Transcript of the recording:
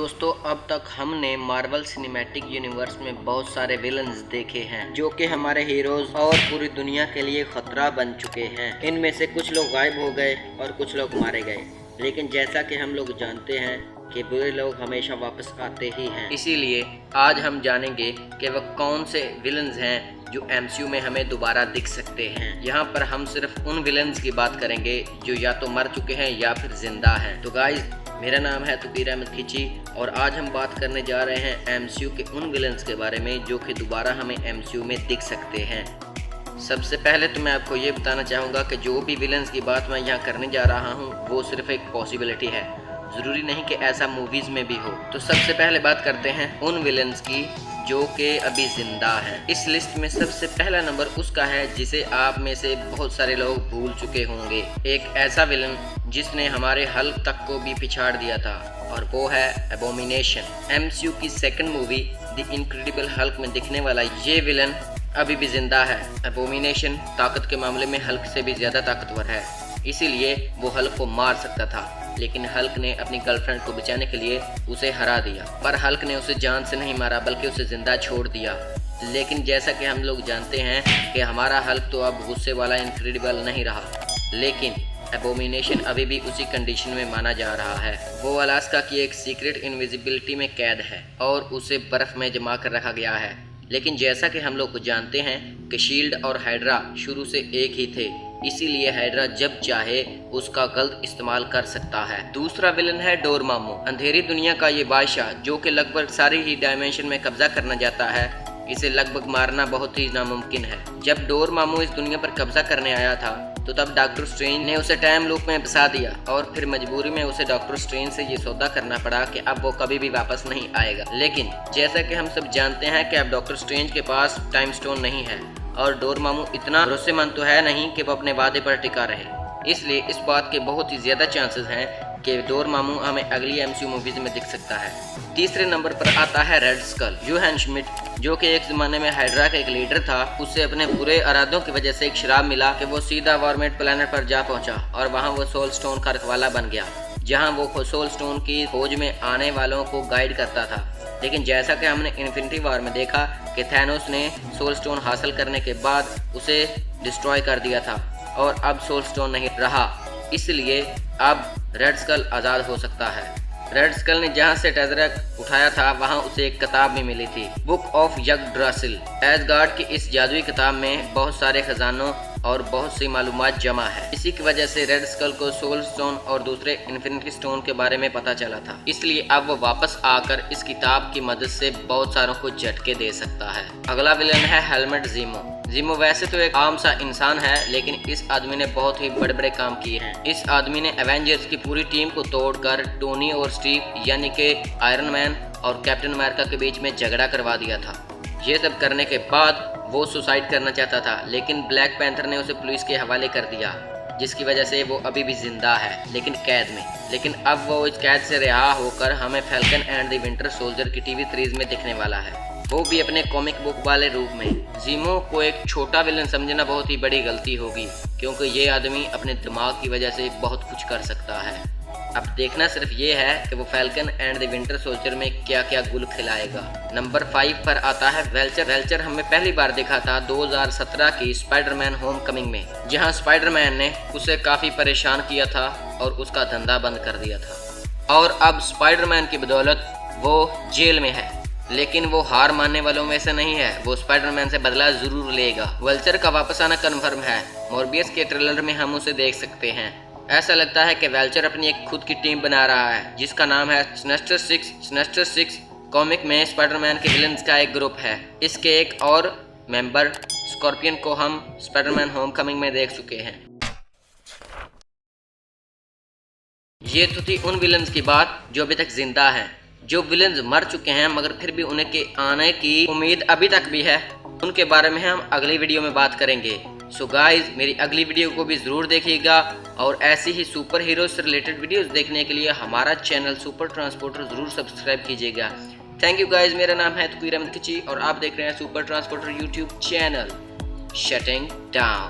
दोस्तों अब तक हमने मार्वल सिनेमैटिक यूनिवर्स में बहुत सारे विलन्स देखे हैं जो कि हमारे हीरोज और पूरी दुनिया के लिए खतरा बन चुके हैं। इनमें से कुछ लोग गायब हो गए और कुछ लोग मारे गए, लेकिन जैसा कि हम लोग जानते हैं कि बुरे लोग हमेशा वापस आते ही हैं। इसीलिए आज हम जानेंगे कि वह कौन से विलन्स हैं जो एमसीयू में हमें दोबारा दिख सकते हैं। यहाँ पर हम सिर्फ उन विलन्स की बात करेंगे जो या तो मर चुके हैं या फिर जिंदा हैं। तो गाइज, मेरा नाम है तुकीर अहमद खिची और आज हम बात करने जा रहे हैं एमसीयू के उन विलन्स के बारे में जो कि दोबारा हमें एमसीयू में दिख सकते हैं। सबसे पहले तो मैं आपको ये बताना चाहूँगा कि जो भी विलन्स की बात मैं यहाँ करने जा रहा हूँ वो सिर्फ एक पॉसिबिलिटी है, ज़रूरी नहीं कि ऐसा मूवीज़ में भी हो। तो सबसे पहले बात करते हैं उन विलन्स की जो कि अभी जिंदा है। इस लिस्ट में सबसे पहला नंबर उसका है जिसे आप में से बहुत सारे लोग भूल चुके होंगे। एक ऐसा विलन जिसने हमारे हल्क तक को भी पिछाड़ दिया था और वो है एबोमिनेशन। एमसीयू की second movie the incredible Hulk में दिखने वाला ये विलन अभी भी जिंदा है। एबोमिनेशन ताकत के मामले में हल्क से भी ज्यादा ताकतवर है, इसीलिए वो हल्क को मार सकता था, लेकिन हल्क ने अपनी गर्लफ्रेंड को बचाने के लिए उसे हरा दिया। पर हल्क ने उसे जान से नहीं मारा बल्कि उसे जिंदा छोड़ दिया। लेकिन जैसा कि हम लोग जानते हैं कि हमारा हल्क तो अब गुस्से वाला इनक्रेडिबल नहीं रहा, लेकिन एबोमिनेशन अभी भी उसी कंडीशन में माना जा रहा है। वो अलास्का की एक सीक्रेट इनविजिबिलिटी में कैद है और उसे बर्फ में जमा कर रखा गया है। लेकिन जैसा कि हम लोग जानते हैं कि शील्ड और हाइड्रा शुरू से एक ही थे, इसीलिए हाइड्रा जब चाहे उसका गलत इस्तेमाल कर सकता है। दूसरा विलन है डोरमामू, अंधेरी दुनिया का ये बादशाह जो कि लगभग सारी ही डायमेंशन में कब्जा करना चाहता है। इसे लगभग मारना बहुत ही नामुमकिन है। जब डोरमामू इस दुनिया पर कब्जा करने आया था तो तब डॉक्टर स्ट्रेंज ने उसे टाइम लूप में फंसा दिया और फिर मजबूरी में उसे डॉक्टर स्ट्रेंज से ये सौदा करना पड़ा कि अब वो कभी भी वापस नहीं आएगा। लेकिन जैसा कि हम सब जानते हैं कि अब डॉक्टर स्ट्रेंज के पास टाइम स्टोन नहीं है और डोरमामू इतना भरोसेमंद तो है नहीं कि वो अपने वादे पर टिका रहे, इसलिए इस बात के बहुत ही ज्यादा चांसेस हैं कि डोरमामू हमें अगली एमसीयू मूवीज में दिख सकता है। तीसरे नंबर पर आता है रेड स्कल। यूहान श्मिड जो कि एक जमाने में हाइड्रा का एक लीडर था, उसे अपने बुरे इरादों की वजह से एक शराब मिला कि वो सीधा वॉरमेट प्लेनेट पर जा पहुंचा और वहां वो सोल स्टोन का रखवाला बन गया, जहां वो सोल स्टोन की खोज में आने वालों को गाइड करता था। लेकिन जैसा कि हमने इन्फिनिटी वॉर में देखा कि थैनोस ने सोल स्टोन हासिल करने के बाद उसे डिस्ट्रॉय कर दिया था और अब सोल स्टोन नहीं रहा, इसलिए अब रेड स्कल आज़ाद हो सकता है। रेड स्कल ने जहां से टेज़रक उठाया था वहां उसे एक किताब भी मिली थी, बुक ऑफ यग्drasil। एसगार्ड की इस जादुई किताब में बहुत सारे खजानों और बहुत सी मालूमात जमा है। इसी की वजह से रेड स्कल को सोल स्टोन और दूसरे इन्फिनिटी स्टोन के बारे में पता चला था, इसलिए अब वो वापस आकर इस किताब की मदद से बहुत सारों को झटके दे सकता है। अगला विलन है हेलमेट ज़ीमो। ज़ीमो वैसे तो एक आम सा इंसान है, लेकिन इस आदमी ने बहुत ही बड़े बड़े काम किए हैं। इस आदमी ने एवेंजर्स की पूरी टीम को तोड़कर टोनी और स्टीव यानी कि आयरन मैन और कैप्टन अमेरिका के बीच में झगड़ा करवा दिया था। ये सब करने के बाद वो सुसाइड करना चाहता था, लेकिन ब्लैक पैंथर ने उसे पुलिस के हवाले कर दिया, जिसकी वजह से वो अभी भी जिंदा है लेकिन कैद में। लेकिन अब वो इस कैद से रिहा होकर हमें falcon and the winter soldier की टीवी सीरीज में दिखने वाला है, वो भी अपने कॉमिक बुक वाले रूप में। ज़ीमो को एक छोटा विलन समझना बहुत ही बड़ी गलती होगी, क्योंकि ये आदमी अपने दिमाग की वजह से बहुत कुछ कर सकता है। अब देखना सिर्फ ये है कि वो falcon and the winter soldier में क्या क्या गुल खिलाएगा। नंबर 5 पर आता है वेल्चर। वेल्चर हमें पहली बार देखा था 2017 की स्पाइडरमैन होमकमिंग में, जहां स्पाइडरमैन ने उसे काफ़ी परेशान किया था और उसका धंधा बंद कर दिया था। और अब स्पाइडरमैन की बदौलत वो जेल में है, लेकिन वो हार मानने वालों में से नहीं है, वो स्पाइडरमैन से बदला जरूर लेगा। वेल्चर का वापस आना कन्फर्म है। मॉर्बियस के ट्रेलर में हम उसे देख सकते हैं। ऐसा लगता है कि वेल्चर अपनी एक खुद की टीम बना रहा है जिसका नाम है सिनेस्टर 6। सिनेस्टर 6 कॉमिक में स्पाइडरमैन के विलन्स का एक ग्रुप है। इसके एक और मेंबर स्कॉर्पियन को हम स्पाइडरमैन होमकमिंग में देख चुके हैं। ये तो थी उन विलन्स की बात जो अभी तक जिंदा हैं। जो विलन्स मर चुके हैं मगर फिर भी उन्हें के आने की उम्मीद अभी तक भी है, उनके बारे में हम अगली वीडियो में बात करेंगे। सो गाइज, मेरी अगली वीडियो को भी ज़रूर देखिएगा और ऐसी ही सुपर हीरो से रिलेटेड वीडियोस देखने के लिए हमारा चैनल सुपर ट्रांसपोर्टर ज़रूर सब्सक्राइब कीजिएगा। Thank you guys. मेरा नाम है तुकीर अहमद खिची और आप देख रहे हैं super transporter YouTube channel. Shutting down.